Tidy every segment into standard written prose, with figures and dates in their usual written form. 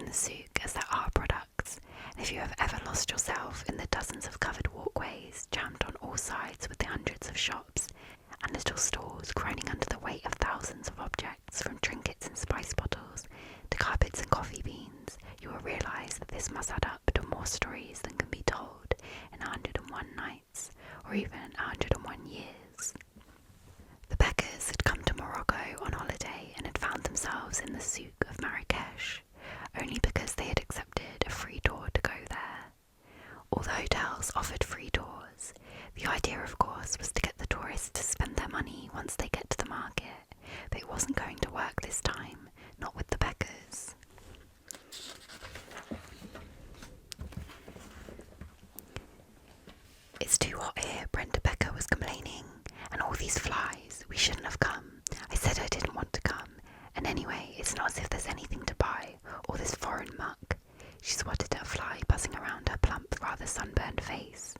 the souk as there are products, and if you have ever lost yourself in the dozens of covered walkways jammed on all sides with the hundreds of shops and little stalls groaning under the weight of thousands of objects from trinkets and spice bottles to carpets and coffee beans, you will realise that this must add up to more stories than can be told in 101 nights, or even 101 years. The Beckers had come to Morocco on holiday and had found themselves in the souk of Marrakesh, only because they had accepted a free tour to go there. All the hotels offered free tours. The idea, of course, was to get the tourists to spend their money once they get to the market, but it wasn't going to work this time, not with the Beckers. "It's too hot here," Brenda Becker was complaining, "and all these flies, we shouldn't have come. I said I didn't want to come, and anyway, it's not as if there's anything to buy, all this foreign muck." She swatted at a fly buzzing around her plump, rather sunburned face.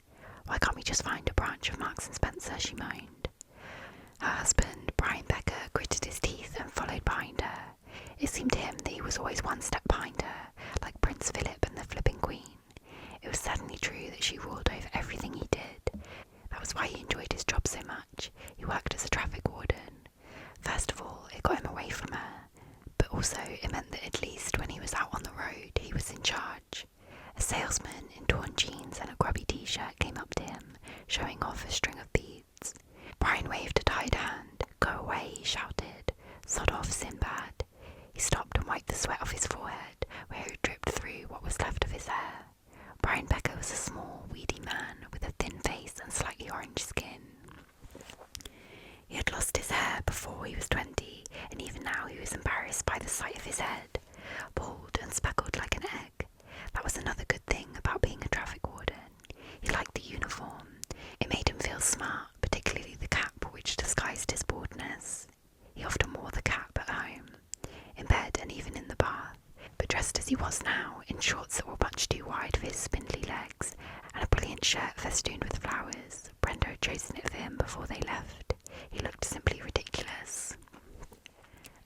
"Why can't we just find a branch of Marks and Spencer?" she moaned. Her husband, Brian Becker, gritted his teeth and followed behind her. It seemed to him that he was always one step behind her, like Prince Philip and the Flipping Queen. It was certainly true that she ruled over everything he did. That was why he enjoyed his job so much. He worked as a traffic warden. First of all, it got him away from her, but also it meant that at least when he was out on the road, he was in charge. A salesman in torn jeans and a grubby t-shirt came up to him, showing off a string of beads. Brian waved a tied hand. "Go away," he shouted. "Sod off, Sinbad." He stopped and wiped the sweat off his forehead, where it dripped through what was left of his hair. Brian Becker was a small, weedy man with a thin face and slightly orange skin. He had lost his hair before he was 20, and even now he was embarrassed by the sight of his head, bald and speckled like an egg. That was another good thing about being a traffic warden. He liked the uniform. It made him feel smart, particularly the cap which disguised his baldness. He often wore the cap at home, in bed and even in the bath, but dressed as he was now, in shorts that were much too wide for his spindly legs, and a brilliant shirt festooned with flowers. Brenda had chosen it for him before they left. He looked simply ridiculous.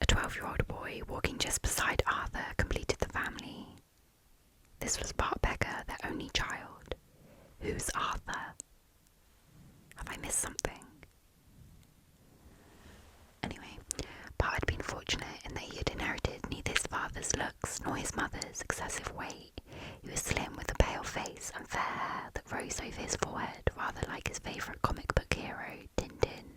A 12-year-old boy walking just beside Arthur completed the family. This was Bart Becker, their only child. Who's Arthur? Have I missed something? Anyway, Bart had been fortunate in that he had inherited neither his father's looks nor his mother's excessive weight. He was slim with a pale face and fair hair that rose over his forehead, rather like his favourite comic book hero, Tintin.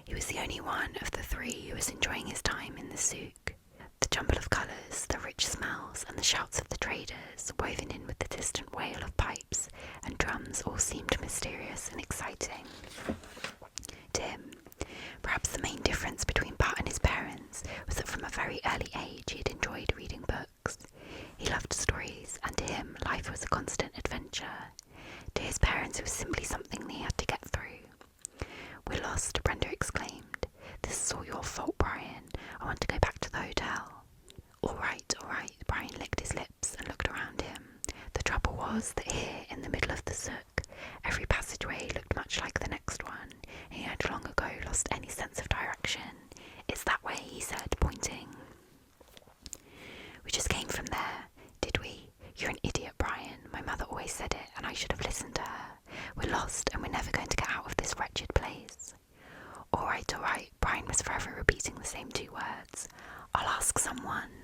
He was the only one of the three who was enjoying his time in the souk. The jumble of colours, the rich smells, and the shouts of the traders, woven in with the distant wail of pipes and drums, all seemed mysterious and exciting to him. Perhaps the main difference between Bart and his parents was that from a very early age he had enjoyed reading books. He loved stories, and to him life was a constant adventure. To his parents it was simply something they had to get through. "We're lost," Brenda exclaimed. "This is all your fault, Brian. I want to go back to the hotel." All right, Brian licked his lips and looked around him. The trouble was that here, in the middle of the souk, every passageway looked much like the next one, and he had long ago lost any sense of direction. "It's that way," he said, pointing. "We just came from there, did we? You're an idiot, Brian. My mother always said it, and I should have listened to her. We're lost, and we're never going to get out of this wretched place." All right, Brian was forever repeating the same two words. "I'll ask someone."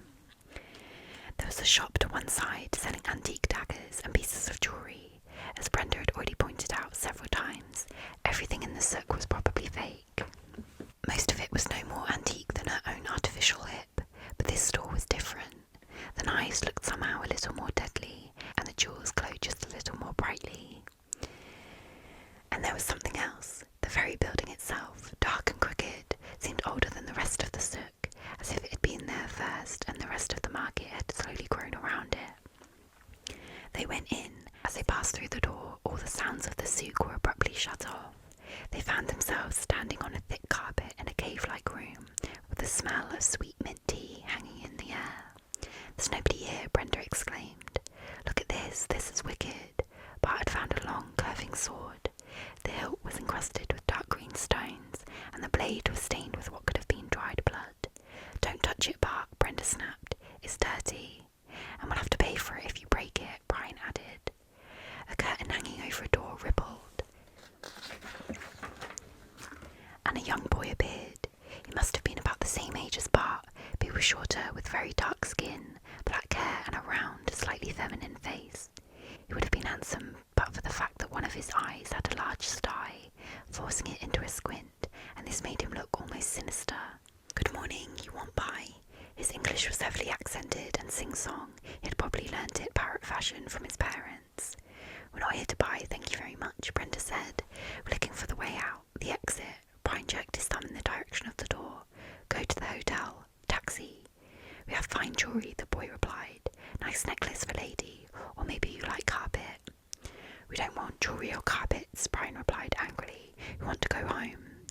There was a shop to one side selling antique daggers and pieces of jewellery. As Brenda had already pointed out several times, everything in the souk was probably fake. Most of it was no more antique than her own artificial hip, but this store was different. The knives looked somehow a little more deadly, and the jewels glowed just a little more brightly. And there was something else. The very building itself, dark and crooked, seemed older than the rest of the souk, as if it had been there first and the rest of the market had slowly grown around it. They went in. As they passed through the door, all the sounds of the souk were abruptly shut off. They found themselves standing on a thick carpet in a cave-like room, with the smell of sweet mint tea hanging in the air. "There's nobody here," Brenda exclaimed. "Look at this is wicked." Bart had found a long, curving sword. The hilt was encrusted with dark green stones, and the blade was stained with what could have been dried blood. "Don't touch it, Bart," Brenda snapped. "It's dirty." daughter with very dark skin, black hair and a round, slightly feminine face. He would have been handsome but for the fact that one of his eyes had a large sty, forcing it into a squint, and this made him look almost sinister. "Good morning, you want pie?" His English was heavily accented and sing-song. He had probably learnt it parrot fashion from his parents. "We're not here to buy, thank you very much," Brenda said. "We're looking for the way out, the exit." Brian jerked his thumb in the direction of the door. "Go to the hotel. Taxi." "We have fine jewellery," the boy replied. "Nice necklace for lady, or maybe you like carpet." "We don't want jewellery or carpets," Brian replied angrily. "We want to go home."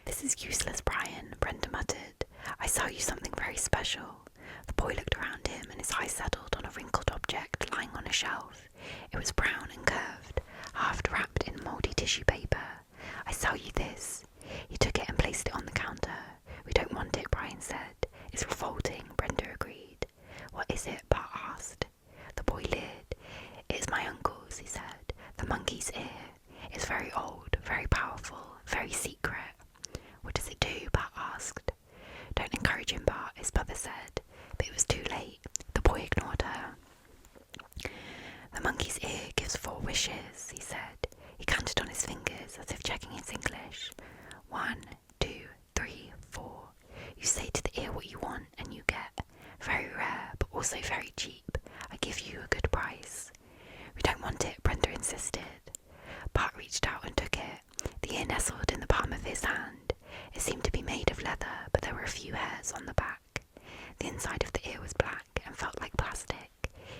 "This is useless, Brian," Brenda muttered. "I sell you something very special." The boy looked around him and his eyes settled on a wrinkled object lying on a shelf. It was brown and curved, half wrapped in mouldy tissue paper. "I sell you this." He took it and placed it on the counter. "We don't want it," Brian said. "It's revolting," Brenda agreed. "What is it?" Bart asked. The boy leered. "It's my uncle's," he said. "The monkey's ear. It's very old, very powerful, very secret." "What does it do?" Bart asked. "Don't encourage him, Bart," his mother said. But it was too late. The boy ignored her. "The monkey's ear gives 4 wishes," he said. He counted on his fingers as if checking his English. 1, 2, 3, 4. You say to the ear what you want and you get. Very rare, but also very cheap. I give you a good price. "We don't want it," Brenda insisted. Bart reached out and took it. The ear nestled in the palm of his hand. It seemed to be made of leather, but there were a few hairs on the back. The inside of the ear was black and felt like plastic.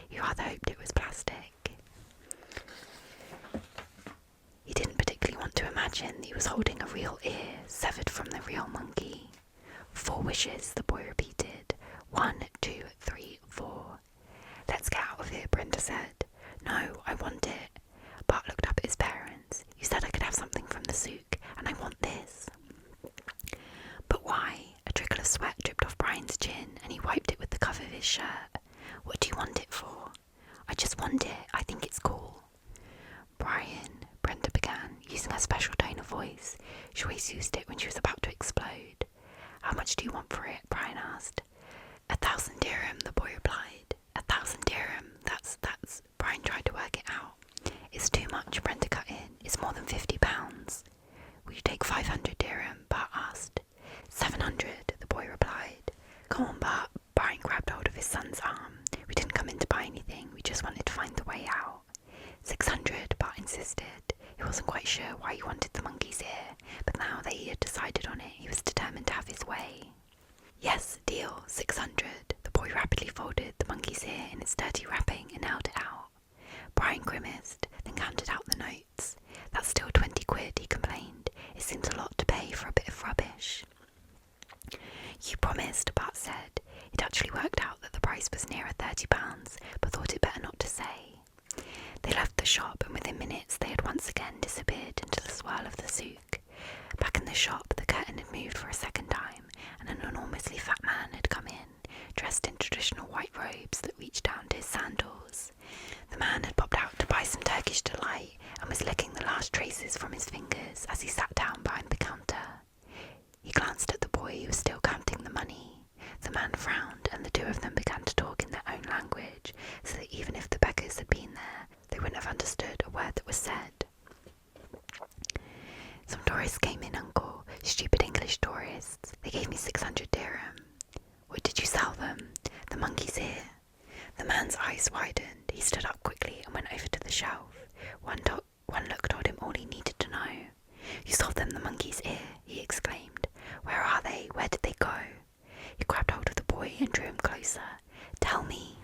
He rather hoped it was plastic. He didn't particularly want to imagine that he was holding a real ear, severed from the real monkey. 4 wishes, the boy repeated. 1, 2, 3, 4. "Let's get out of here," Brenda said. "No, I want it." Bart looked up at his parents. "You said I could have something from the souk, and I want this." "But why?" A trickle of sweat dripped off Brian's chin, and he wiped it with the cuff of his shirt. "What do you want it for?" "I just want it. I think it's cool." "Brian," Brenda began, using her special tone of voice. She always used it when she was about to explode. "How much do you want for it?" Brian asked. 1,000 dirham, the boy replied. 1,000 dirham, that's... Brian tried to work it out. "It's too much," Brenda cut in. "It's more than £50. "Will you take 500 dirham?" Bart asked. 700, the boy replied. "Come on, Bart." Brian grabbed hold of his son's arm. "We didn't come in to buy anything, we just wanted to find the way out." 600, Bart insisted. He wasn't quite sure why he wanted the monkey's ear, but now that he had decided on it, he was determined to have his way. "Yes, deal, 600. The boy rapidly folded the monkey's ear in its dirty wrapping and held it out. Brian grimaced, then counted out the notes. "That's still 20 quid, he complained. "It seems a lot to pay for a bit of rubbish." "You promised," Bart said. It actually worked out that the price was nearer £30, but thought it better not to say. They left the shop, and within minutes they had once again disappeared into the swirl of the souk. Back in the shop, the curtain had moved for a second time, and an enormously fat man had come in, dressed in traditional white robes that reached down to his sandals. The man had popped out to buy some Turkish delight, and was licking the last traces from his fingers as he sat down behind the counter. He glanced at the boy who was still counting the money. The man frowned, and the two of them began to talk in their own language, so that even if the beggars had been there, they wouldn't have understood a word that was said. "Some tourists came in, uncle. Stupid English tourists. They gave me 600 dirham. "What did you sell them?" "The monkey's ear." The man's eyes widened. He stood up quickly and went over to the shelf. One look told him all he needed to know. "You sold them the monkey's ear," he exclaimed. "Where are they? Where did they go?" He grabbed hold of the boy and drew him closer. "Tell me."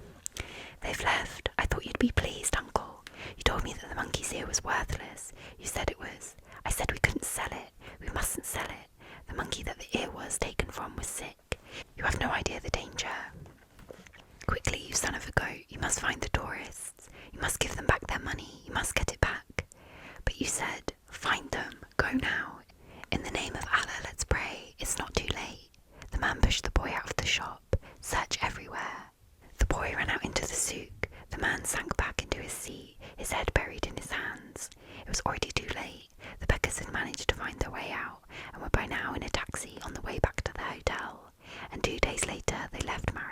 "They've left. I thought you'd be pleased, uncle. You told me that the monkey's ear was worthless. You said it was. I said we couldn't sell it. We mustn't sell it. The monkey that the ear was taken from was sick. You have no idea the danger. Quickly, you son of a goat. You must find the tourists. You must give them back their money. You must get it back." "But you said, find them. Go now. In the name of Allah, let's pray. It's not too late." The man pushed the boy out of the shop. "Search everywhere." The boy ran out into the souk. The man sank back into his seat, his head buried in his hands. It was already too late. The beggars had managed to find their way out, and were by now in a taxi on the way back to the hotel. And 2 days later they left Marrakesh.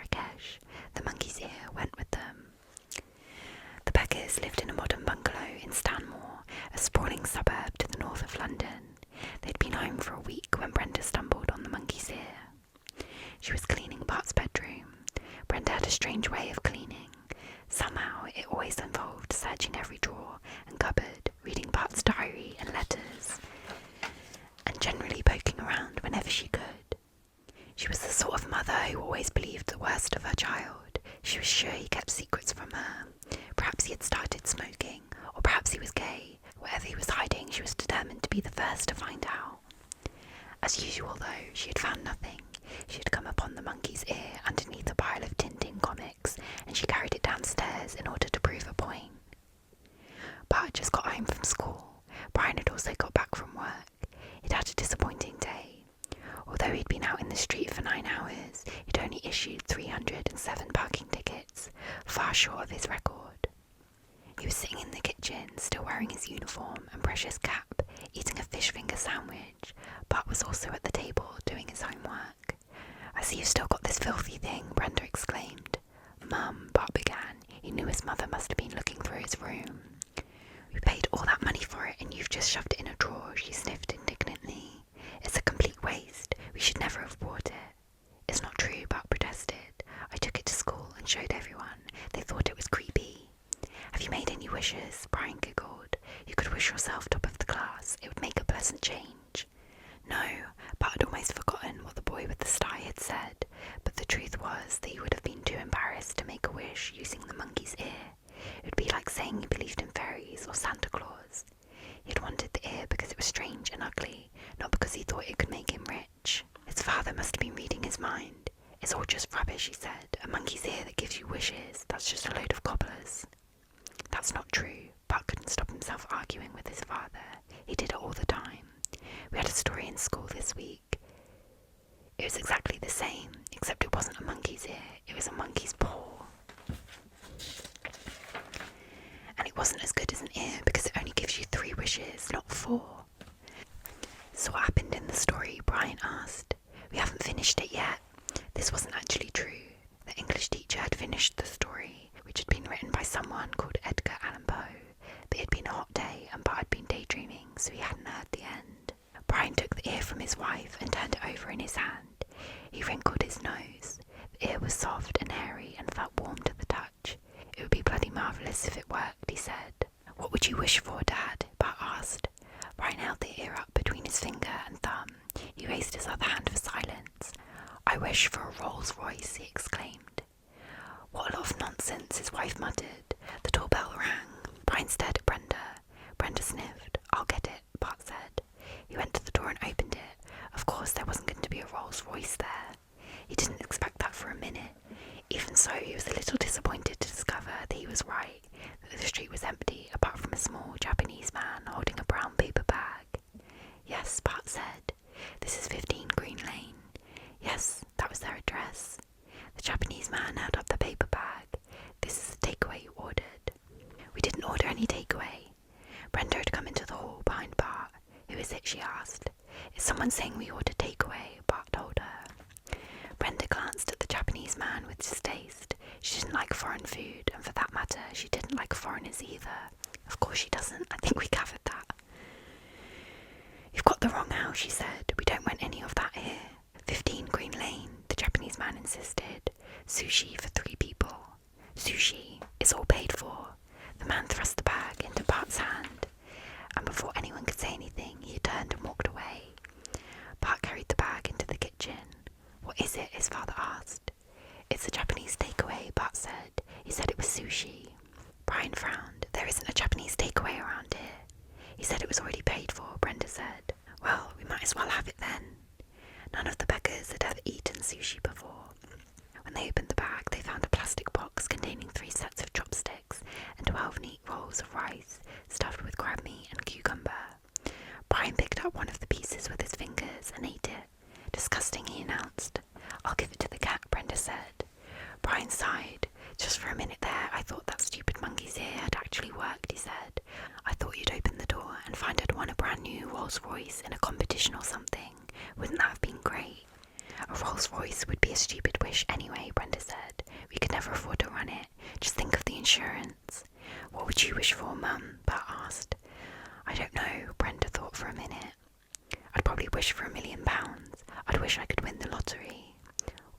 Brenda had a strange way of cleaning. Somehow it always involved searching every drawer and cupboard, reading Bart's diary and letters, and generally poking around whenever she could. She was the sort of mother who always believed the worst of her child. She was sure he kept secrets from her. Perhaps he had started smoking, or perhaps he was gay. Whatever he was hiding, she was determined to be the first to find out. As usual, though, she had found nothing. She had come upon the monkey's ear underneath a pile of Tintin comics, and she carried it downstairs in order to prove a point. Bart had just got home from school. Brian had also got back from work. He'd had a disappointing day. Although he'd been out in the street for 9 hours, he'd only issued 307 parking tickets, far short of his record. He was sitting in the kitchen, still wearing his uniform and precious cap, eating a fish finger sandwich. Bart was also at the table, doing his homework. "I see you've still got this filthy thing," Brenda exclaimed. "Mum," Bart began. He knew his mother must have been looking through his room. "We paid all that money for it and you've just shoved it in a drawer," she sniffed indignantly. "It's a complete waste. We should never have bought it." "It's not true," Bart protested. "I took it to school and showed everyone. They thought it was creepy." "Have you made any wishes?" Brian giggled. "You could wish yourself top of the class. It would make a pleasant change." No, Bart had almost forgotten what the boy with the sty had said, but the truth was that he would have been too embarrassed to make a wish using the monkey's ear. It would be like saying he believed in fairies or Santa Claus. He had wanted the ear because it was strange and ugly, not because he thought it could make him rich. His father must have been reading his mind. "It's all just rubbish," he said. "A monkey's ear that gives you wishes, that's just a load of cobblers." "That's not true." Bart couldn't stop himself arguing with his father. He did it all the time. "We had a story in school this week. It was exactly the same, except it wasn't a monkey's ear, it was a monkey's paw. And it wasn't as good as an ear because it only gives you 3 wishes, not 4. "So what happened in the story?" Brian asked. "We haven't finished it yet." This wasn't actually true. The English teacher had finished the story, which had been written by someone called Edgar Allan Poe, but it had been a hot day and Bart had been daydreaming, so he hadn't heard the end. Brian took the ear from his wife and turned it over in his hand. He wrinkled his nose. The ear was soft and hairy and felt warm to the touch. "It would be bloody marvellous if it worked," he said. "What would you wish for, Dad?" Bart asked. Brian held the ear up between his finger and thumb. He raised his other hand for silence. "I wish for a Rolls Royce," he exclaimed. "What a lot of nonsense," his wife muttered. The doorbell rang. Brian stared at Brenda. Brenda sniffed. "I'll get it," Bart said. He went to the door and opened it. Of course there wasn't going to be a Rolls Royce there. He didn't expect that for a minute. Even so, he was a little disappointed to discover that he was right, that the street was empty apart from a small Japanese man holding a brown paper bag. "Yes," Bart said. "This is 15 Green Lane." Yes, that was their address. The Japanese man held up the paper bag. "This is the takeaway you ordered." "We didn't order any takeaway." Brenda had come into the hall behind Bart. "Who is it?" she asked. "It's someone saying we ordered takeaway," Bart told her. Brenda glanced at the Japanese man with distaste. She didn't like foreign food, and for that matter, she didn't like foreigners either. "Of course she doesn't. I think we covered that." "You've got the wrong house," she said. "We don't want any of that here." 15 Green Lane, the Japanese man insisted. "Sushi for 3 people." "Sushi is all paid for." The man thrust the bag into Bart's hand, and before anyone could say anything, he turned and walked away. Bart carried the bag into the kitchen. "What is it?" his father asked. "It's a Japanese takeaway," Bart said. "He said it was sushi." Brian frowned. "There isn't a Japanese takeaway around here." "He said it was already paid for," Brenda said. "Well, we might as well have it then." None of the beggars had ever eaten sushi before. When they opened the bag, they found a plastic box containing 3 sets of chopsticks and 12 neat rolls of rice stuffed with crab meat and cucumber. Brian picked up one of the pieces with his fingers and ate it. "Disgusting," he announced. "I'll give it to the cat," Brenda said. Brian sighed. "Just for a minute there, I thought that stupid monkey's ear had actually worked," he said. "I thought you'd open the door and find I'd won a brand new Rolls Royce in a competition or something. Wouldn't that have been great?" "A Rolls Royce would be a stupid wish anyway," Brenda said. "We could never afford to run it. Just think of the insurance." "What would you wish for, Mum?" Bart asked. "I don't know," Brenda thought for a minute. "I'd probably wish for £1 million. I'd wish I could win the lottery."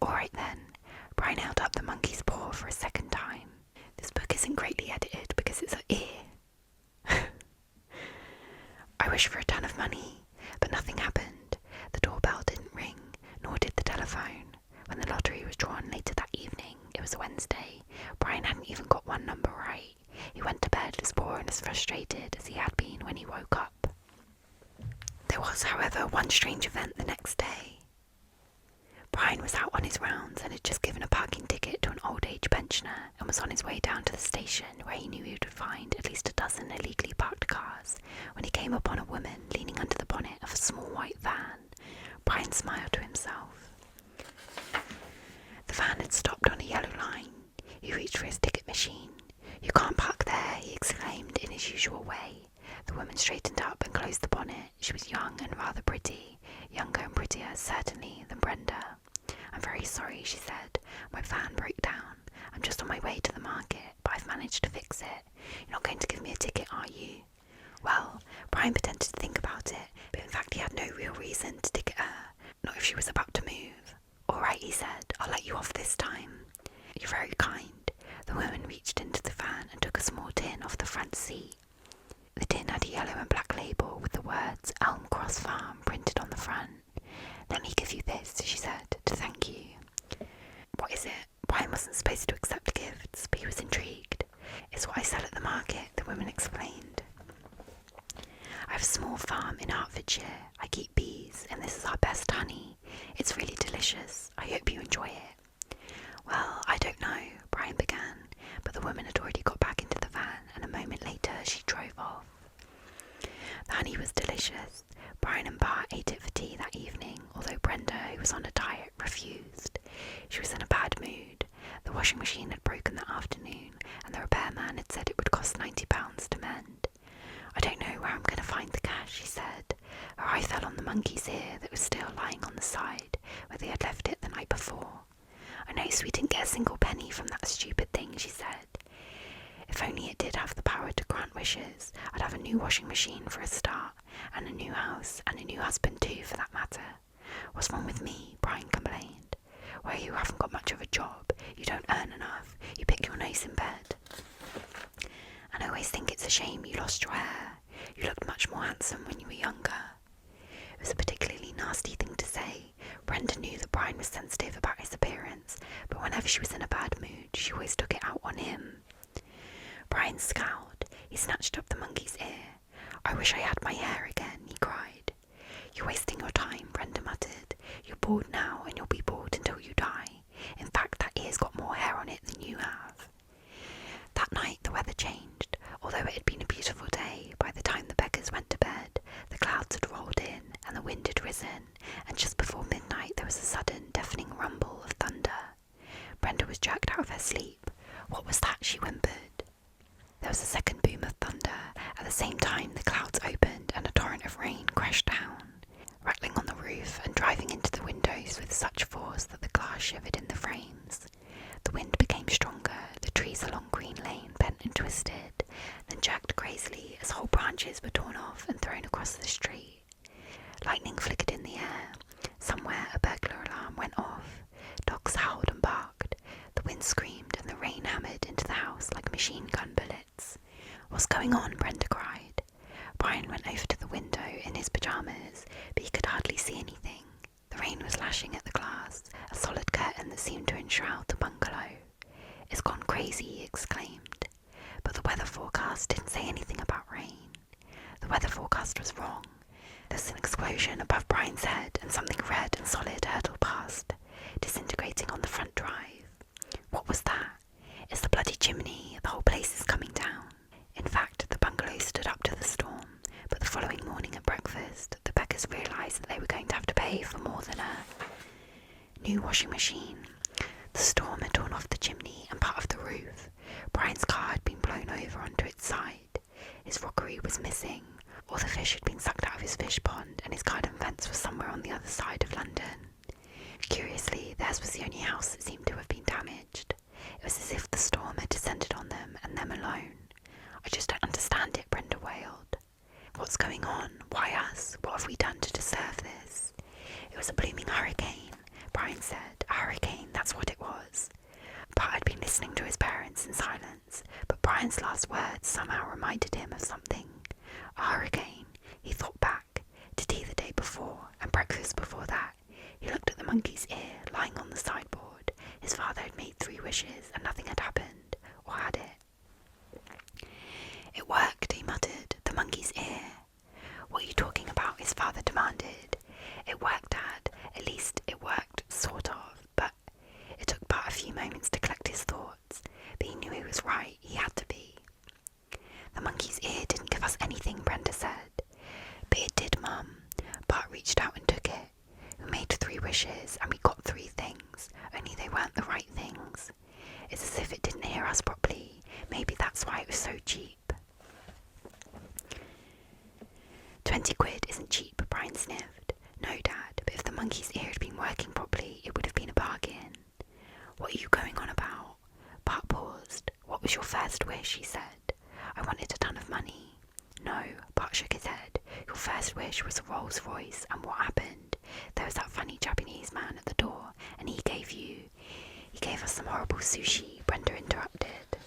"All right then." Brian held up the monkey's strange event the next day. Brian was out on his rounds and had just given a parking ticket to an old age pensioner and was on his way down to the station where he knew he would find at least a dozen illegally parked cars when he came upon a woman leaning under the bonnet of a small white van. Brian smiled to himself. The van had stopped on a yellow line. He reached for his ticket machine. "You can't park there," he exclaimed in his usual way. The woman straightened up and closed the bonnet. She was young and rather pretty, younger and prettier, certainly, than Brenda. "I'm very sorry," she said. "My van broke down. I'm just on my way to the market, but I've managed to fix it. You're not going to give me a ticket, are you?" Well, Brian pretended to think about it, but in fact he had no real reason to ticket her, not if she was about to move. "All right," he said, "I'll let you off this time." "You're very kind." The woman reached into the van and took a small tin off the front seat. The tin had a yellow and black label with the words Elm Cross Farm printed on the front. "Let me give you this," she said, "to thank you." "What is it?" Brian wasn't supposed to accept gifts, but he was intrigued. "It's what I sell at the market," the woman explained. "I have a small farm in Hertfordshire. I keep bees, and this is our best honey. It's really delicious. I hope you enjoy it." "Well, I don't know," Brian began, but the woman had already got back into the van, and a moment later she drove off. The honey was delicious. Brian and Bart ate it for tea that evening, although Brenda, who was on a diet, refused. She was in a bad mood. The washing machine had broken that afternoon, and the repairman had said it would cost £90 to mend. "I don't know where I'm going to find the cash," she said. Her eye fell on the monkey's ear that was still lying on the side where they had left it the night before. "I noticed we didn't get a single penny from that stupid thing," she said. "If only it did have the power to grant wishes, I'd have a new washing machine for a start, and a new house, and a new husband too, for that matter." "What's wrong with me?" Brian complained. "Well, you haven't got much of a job, you don't earn enough, you pick your nose in bed. And I always think it's a shame you lost your hair. You looked much more handsome when you were younger." It was a particularly nasty thing to say. Brenda knew that Brian was sensitive about his appearance, but whenever she was in a bad mood, she always took it out on him. Brian scowled. He snatched up the monkey's ear. "I wish I had my hair again," he cried. "You're wasting your time," Brenda muttered. "You're bald now, and you'll be bald until you die. In fact, that ear's got more hair on it than you have." That night the weather changed. Although it had been a beautiful day, by the time the beggars went to bed, the clouds had rolled in and the wind had risen, and just before midnight there was a sudden, deafening rumble of thunder. Brenda was jerked out of her sleep. "What was that?" she whimpered. There was a second boom of thunder. At the same time the clouds opened and a torrent of rain crashed down, rattling on the roof and driving into the windows with such force that the glass shivered in the frames. The wind became stronger. The trees along Green Lane bent and twisted, then jerked crazily as whole branches were torn off and thrown across the street. Lightning flickered in the air. Somewhere a burglar alarm went off. Dogs howled and barked. The wind screamed and the rain hammered into the house like machine gun bullets. "What's going on?" Brenda cried. Brian went over to the window in his pyjamas, but he could hardly see anything. The rain was lashing at the glass, a solid curtain that seemed to enshroud the bungalow. "It's gone crazy," he exclaimed. But the weather forecast didn't say anything about rain. The weather forecast was wrong. There was an explosion above Brian's head, and something red and solid hurtled past, disintegrating on the front drive. "What was that?" "It's the bloody chimney. The whole place is coming down." In fact, the bungalow stood up to the storm, but the following morning at breakfast, the Beckers realised that they were going to have to pay for more than a new washing machine. The storm had torn off the chimney and part of the roof. Brian's car had been blown over onto its side. His rockery was missing. All the fish had been sucked out of his fish pond, and his garden fence was somewhere on the other side of London. Curiously, theirs was the only house that seemed to have been damaged. It was as if the storm had descended on them, and them alone. "I just don't understand it," Brenda wailed. "What's going on? Why us? What have we done to deserve this?" "It was a blooming hurricane," Brian said. "A hurricane, that's what it was." Bart had been listening to his parents in silence, but Brian's last words somehow reminded him of something. A hurricane. He thought back to tea the day before and breakfast before that. He looked at the monkey's ear lying on the sideboard. His father had made 3 wishes and nothing had happened, or had it? "It worked," he muttered. "The monkey's ear." "What are you talking about?" his father demanded. At least it worked, sort of, but it took but a few moments to collect his thoughts. But he knew he was right, he had to be. The monkey's ear didn't give us anything, Brenda said. But it did, Mum. Bart reached out and took it. We made 3 wishes, and we got 3 things, only they weren't the right things. It's as if it didn't hear us properly. Maybe that's why it was so cheap. 20 quid isn't cheap, Brian sniffed. No, Dad, but if the monkey's ear had been working properly, it would have been a bargain. What are you going on about? Bart paused. What was your first wish, he said. I wanted a ton of money. No, Bart shook his head. Your first wish was a Rolls Royce, and what happened? There was that funny Japanese man at the door, and he gave us some horrible sushi, Brenda interrupted.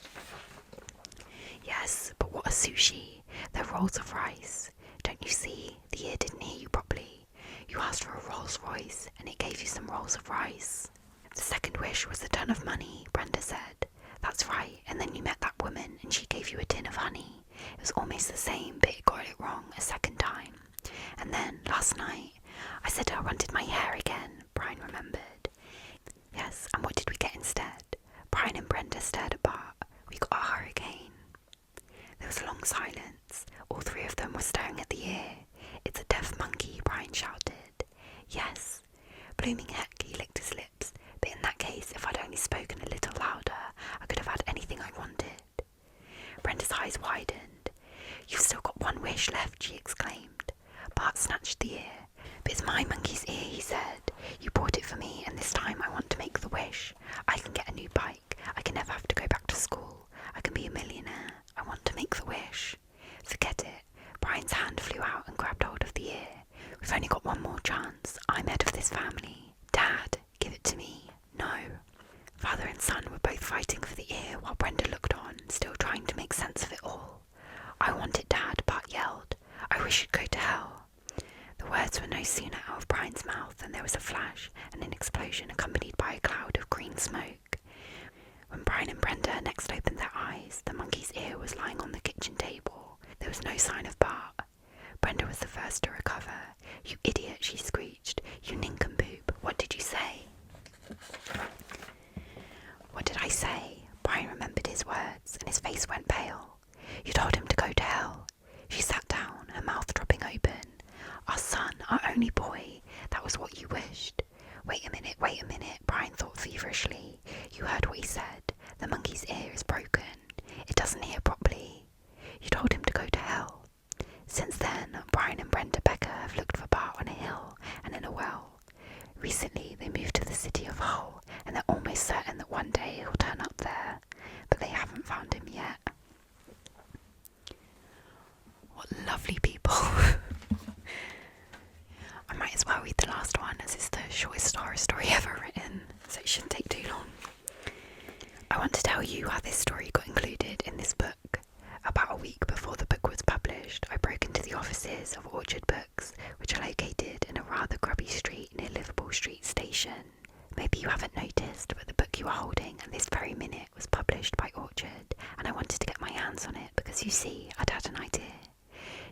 Yes, but what a sushi? They're rolls of rice. Don't you see? The ear didn't hear you properly. You asked for a Rolls Royce, and it gave you some rolls of rice. The second wish was a ton of money, Brenda said. That's right, and then you met that woman, and she gave you a tin of honey. It was almost the same, but it got it wrong a second time. And then, last night, I said I wanted my hair again, Brian remembered. Yes, and what did we get instead? Brian and Brenda stared at Bart. We got a hurricane. There was a long silence. All 3 of them were staring at the ear. It's a deaf monkey, Brian shouted. Yes. Blooming heck, he licked his lips. But in that case, if I'd only spoken a little louder, I could have had anything I wanted. Brenda's eyes widened. You've still got 1 wish left, she exclaimed. Bart snatched the ear. But it's my monkey's ear, he said. You bought it for me, and this time I want to make the wish. I can get a new bike. I can never have to go back to school. I can be a millionaire. I want to make the wish. Forget it. Brian's hand flew out and grabbed hold of the ear. We've only got 1 more chance. I'm head of this family. Dad, give it to me. No. Father and son were both fighting for the ear while Brenda looked on, still trying to make sense of it all. I want it, Dad, Bart yelled. I wish you'd go to hell. The words were no sooner out of Brian's mouth than there was a flash and an explosion accompanied by a cloud of green smoke. When Brian and Brenda next opened their eyes, the monkey's ear was lying on the kitchen table. There was no sign of Bart. Brenda was the first to recover. You idiot, she screeched. You nincompoop. What did you say? What did I say? Brian remembered his words, and his face went pale. You told him to go to hell. She sat down, her mouth dropping open. Our son, our only boy. That was what you wished. Wait a minute, Brian thought feverishly. You heard what he said. The monkey's ear is broken. It doesn't hear properly. You told him to go to hell. Since then, Brian and Brenda Becker have looked for Bart on a hill and in a well. Recently, they moved to the city of Hull, and they're almost certain that one day he'll turn up there, but they haven't found him yet. What lovely people. I might as well read the last one, as it's the shortest horror story ever written, so it shouldn't take too long. I want to tell you how this story got included in this book. About a week before the book was published, I broke into the offices of Orchard Books, which are located in a rather grubby street near Liverpool Street Station. Maybe you haven't noticed, but the book you are holding at this very minute was published by Orchard, and I wanted to get my hands on it because, you see, I'd had an idea.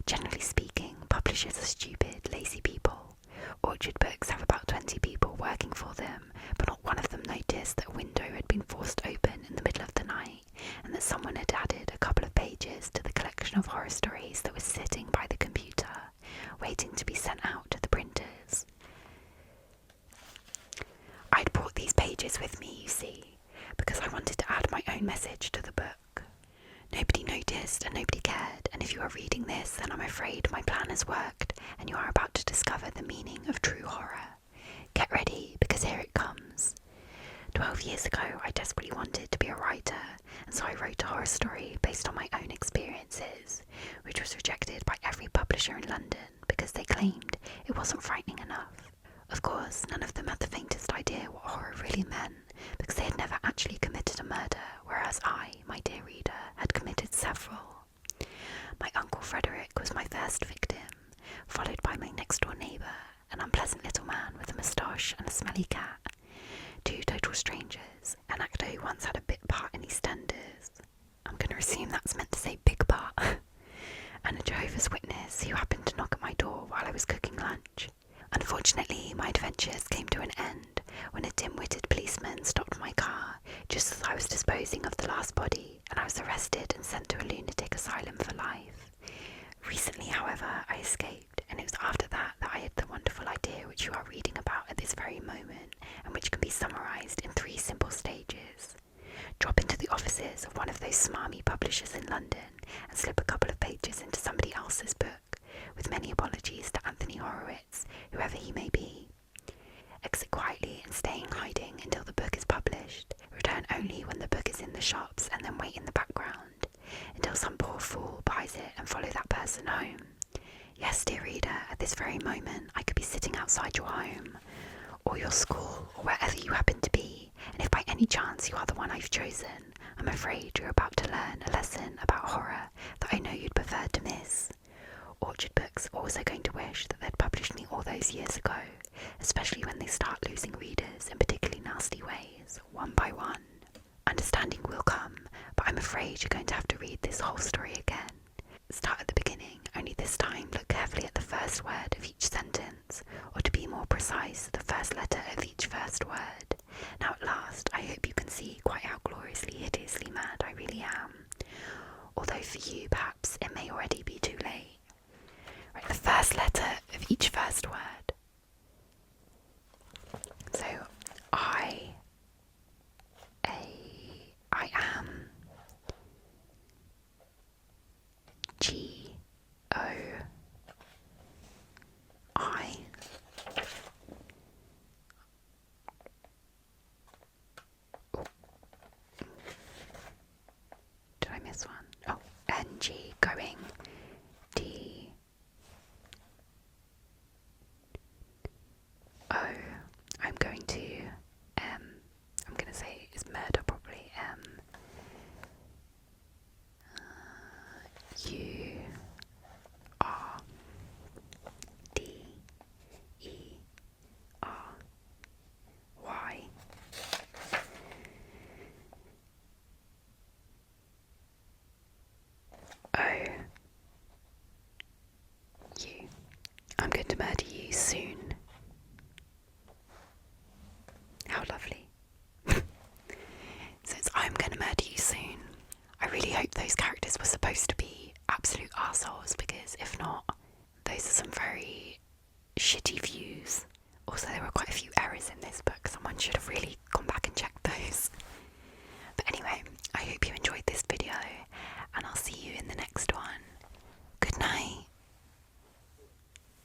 Generally speaking, publishers are stupid, lazy people. Orchard Books have about 20 people working for them, but not one of them noticed that a window had been forced open in the middle of the night, and that someone had added a couple of pages to the collection of horror stories that was sitting by the computer, waiting to be sent out to the printers. I'd brought these pages with me, you see, because I wanted to add my own message to the book. Nobody noticed and nobody cared, and if you are reading this, then I'm afraid my plan has worked, and you are about to discover the meaning of true horror. Get ready, because here it comes. 12 years ago, I desperately wanted to be a writer, and so I wrote a horror story based on my own experiences, which was rejected by every publisher in London because they claimed it wasn't frightening enough. Of course, none of them had the faintest idea what horror really meant, because they had never actually committed a murder, whereas I, my dear reader, had committed several. My Uncle Frederick was my first victim, followed by my next-door neighbour, an unpleasant little man with a moustache and a smelly cat. 2 total strangers, an actor who once had a bit part in EastEnders. I'm going to assume that's meant to say big part. And a Jehovah's Witness who happened to knock at my door while I was cooking lunch. Unfortunately, my adventures came disposing of the last body, and I was arrested and sent to a lunatic asylum for life. Recently, however, I escaped, and it was after that that I had the wonderful idea which you are reading about at this very moment, and which can be summarised in 3 simple stages. Drop into the offices of one of those smarmy publishers in London and slip a couple of pages into somebody else's book, with many apologies to Anthony Horowitz, whoever he may be. Exit quietly and stay in hiding until the book is published. Return only when the book is in the shops, and then wait in the background until some poor fool buys it and follow that person home. Yes, dear reader, at this very moment I could be sitting outside your home, or your school, or wherever you happen to be, and if by any chance you are the one I've chosen, I'm afraid you're about to learn a lesson about horror that I know you'd prefer to miss. Orchard Books are also going to wish that they'd published me all those years ago, especially when they start losing readers in particularly nasty ways, one by one. Understanding will come, but I'm afraid you're going to have to read this whole story again. Start at the beginning, only this time look carefully at the first word of each sentence, or to be more precise, the first letter of each first word. Now at last, I hope you can see quite how gloriously, hideously mad I really am. Although for you, perhaps, it may already be too late. Right, the first letter of each first word. So, I am. G, O, I. Oh. Did I miss one? Oh, NG, going. D, O. I'm going to M. I'm going to say it's murder probably. M. U, R, D, E, R, Y. O, U. I'm going to murder you soon. How lovely. So it's I'm going to murder you soon. I really hope those characters were supposed to be absolute arseholes, because if not, those are some very shitty views. Also, there were quite a few